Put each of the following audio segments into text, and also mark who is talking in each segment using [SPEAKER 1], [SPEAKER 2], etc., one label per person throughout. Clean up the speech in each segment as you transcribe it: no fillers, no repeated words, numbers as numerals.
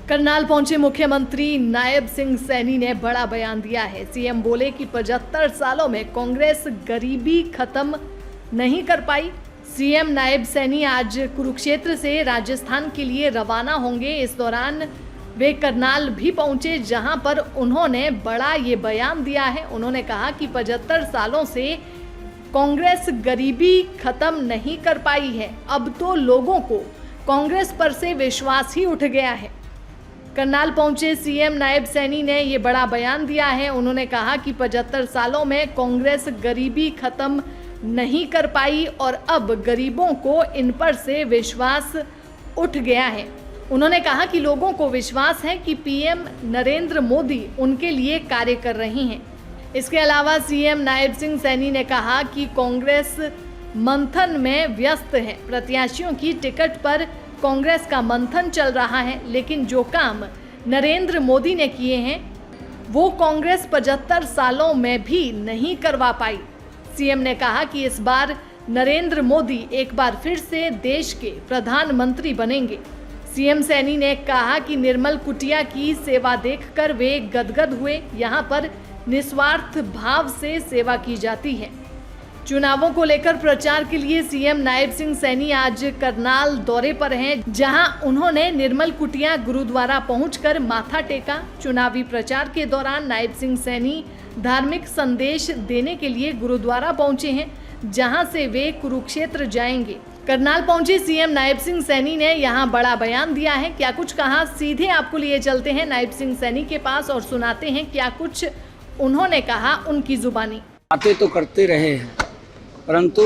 [SPEAKER 1] करनाल पहुंचे मुख्यमंत्री नायब सिंह सैनी ने बड़ा बयान दिया है। सीएम बोले कि 75 सालों में कांग्रेस गरीबी खत्म नहीं कर पाई। सीएम नायब सैनी आज कुरुक्षेत्र से राजस्थान के लिए रवाना होंगे। इस दौरान वे करनाल भी पहुंचे, जहां पर उन्होंने बड़ा ये बयान दिया है। उन्होंने कहा कि 75 सालों से कांग्रेस गरीबी खत्म नहीं कर पाई है, अब तो लोगों को कांग्रेस पर से विश्वास ही उठ गया है। करनाल पहुंचे सीएम नायब सैनी ने ये बड़ा बयान दिया है। उन्होंने कहा कि 75 सालों में कांग्रेस गरीबी खत्म नहीं कर पाई और अब गरीबों को इन पर से विश्वास उठ गया है। उन्होंने कहा कि लोगों को विश्वास है कि पीएम नरेंद्र मोदी उनके लिए कार्य कर रही हैं। इसके अलावा सीएम नायब सिंह सैनी ने कहा कि कांग्रेस मंथन में व्यस्त है। प्रत्याशियों की टिकट पर कांग्रेस का मंथन चल रहा है, लेकिन जो काम नरेंद्र मोदी ने किए हैं वो कांग्रेस 75 सालों में भी नहीं करवा पाई। सीएम ने कहा कि इस बार नरेंद्र मोदी एक बार फिर से देश के प्रधानमंत्री बनेंगे। सीएम सैनी ने कहा कि निर्मल कुटिया की सेवा देखकर वे गदगद हुए। यहां पर निस्वार्थ भाव से सेवा की जाती है। चुनावों को लेकर प्रचार के लिए सीएम नायब सिंह सैनी आज करनाल दौरे पर हैं, जहां उन्होंने निर्मल कुटिया गुरुद्वारा पहुंचकर माथा टेका। चुनावी प्रचार के दौरान नायब सिंह सैनी धार्मिक संदेश देने के लिए गुरुद्वारा पहुंचे हैं, जहां से वे कुरुक्षेत्र जाएंगे। करनाल पहुंचे सीएम नायब सिंह सैनी ने यहां बड़ा बयान दिया है। क्या कुछ कहा, सीधे आपको लिए चलते हैं नायब सिंह सैनी के पास और सुनाते हैं क्या कुछ उन्होंने कहा उनकी जुबानी।
[SPEAKER 2] बातें तो करते रहे हैं, परंतु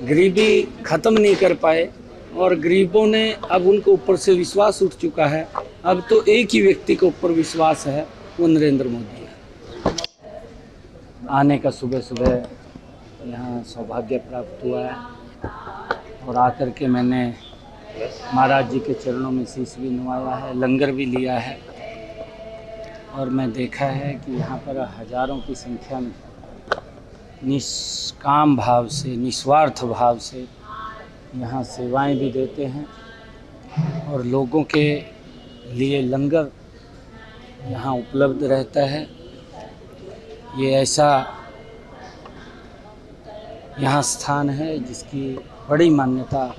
[SPEAKER 2] गरीबी खत्म नहीं कर पाए और गरीबों ने अब उनके ऊपर से विश्वास उठ चुका है। अब तो एक ही व्यक्ति के ऊपर विश्वास है, वो नरेंद्र मोदी है। आने का सुबह सुबह यहाँ सौभाग्य प्राप्त हुआ है और आकर के मैंने महाराज जी के चरणों में शीश भी नवाया है, लंगर भी लिया है और मैं देखा है कि यहाँ पर हजारों की संख्या में निष्काम भाव से, निस्वार्थ भाव से यहाँ सेवाएं भी देते हैं और लोगों के लिए लंगर यहाँ उपलब्ध रहता है। ये ऐसा यहाँ स्थान है जिसकी बड़ी मान्यता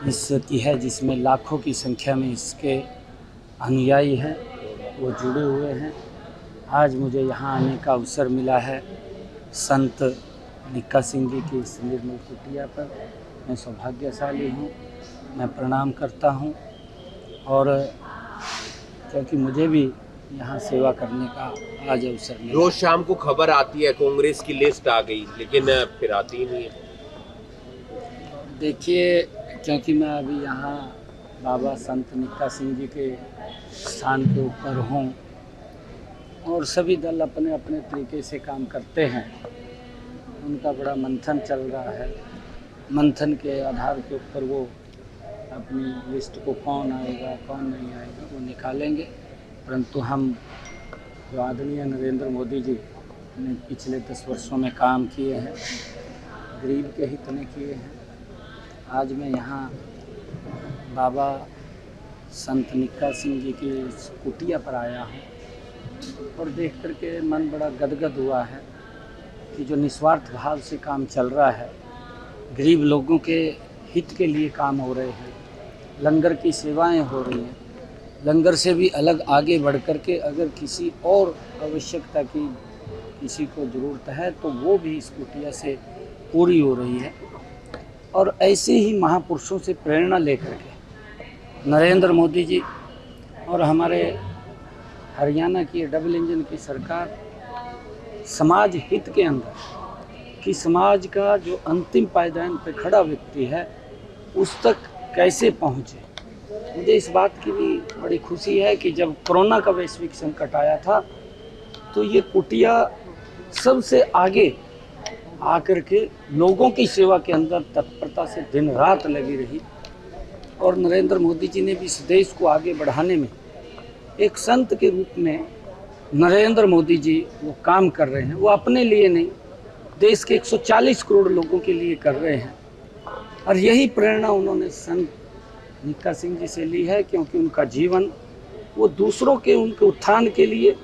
[SPEAKER 2] इसकी है, जिसमें लाखों की संख्या में इसके अनुयायी हैं, वो जुड़े हुए हैं। आज मुझे यहाँ आने का अवसर मिला है संत निक्का सिंह जी की इस निर्मल कुटिया पर। मैं सौभाग्यशाली हूँ, मैं प्रणाम करता हूँ और क्योंकि मुझे भी यहाँ सेवा करने का आज अवसर मिला।
[SPEAKER 3] रोज शाम को खबर आती है कांग्रेस की लिस्ट आ गई, लेकिन फिर आती ही नहीं है।
[SPEAKER 2] देखिए, क्योंकि मैं अभी यहाँ बाबा संत निक्का सिंह जी के स्थान के ऊपर हूँ और सभी दल अपने अपने तरीके से काम करते हैं। उनका बड़ा मंथन चल रहा है। मंथन के आधार के ऊपर वो अपनी लिस्ट को कौन आएगा कौन नहीं आएगा वो निकालेंगे। परंतु हम जो आदरणीय नरेंद्र मोदी जी ने पिछले 10 वर्षों में काम किए हैं, गरीब के हित में किए हैं। आज मैं यहाँ बाबा संत निक्का सिंह जी की कुटिया पर आया हूँ और देख कर के मन बड़ा गदगद हुआ है कि जो निस्वार्थ भाव से काम चल रहा है, गरीब लोगों के हित के लिए काम हो रहे हैं, लंगर की सेवाएं हो रही हैं। लंगर से भी अलग आगे बढ़ कर के अगर किसी और आवश्यकता की किसी को ज़रूरत है तो वो भी इस कुटिया से पूरी हो रही है। और ऐसे ही महापुरुषों से प्रेरणा लेकर के नरेंद्र मोदी जी और हमारे हरियाणा की डबल इंजन की सरकार समाज हित के अंदर कि समाज का जो अंतिम पायदान पे खड़ा व्यक्ति है उस तक कैसे पहुँचे। मुझे इस बात की भी बड़ी खुशी है कि जब कोरोना का वैश्विक संकट आया था तो ये कुटिया सबसे आगे आकर के लोगों की सेवा के अंदर तत्परता से दिन रात लगी रही और नरेंद्र मोदी जी ने भी इस देश को आगे बढ़ाने में एक संत के रूप में नरेंद्र मोदी जी वो काम कर रहे हैं। वो अपने लिए नहीं, देश के 140 करोड़ लोगों के लिए कर रहे हैं और यही प्रेरणा उन्होंने संत निक्का सिंह जी से ली है, क्योंकि उनका जीवन वो दूसरों के उनके उत्थान के लिए,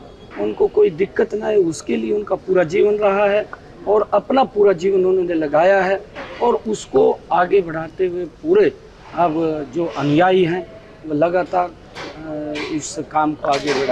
[SPEAKER 2] उनको कोई दिक्कत ना है उसके लिए उनका पूरा जीवन रहा है और अपना पूरा जीवन उन्होंने लगाया है और उसको आगे बढ़ाते हुए पूरे अब जो अनुयायी हैं वो लगातार इस काम को आगे बढ़ा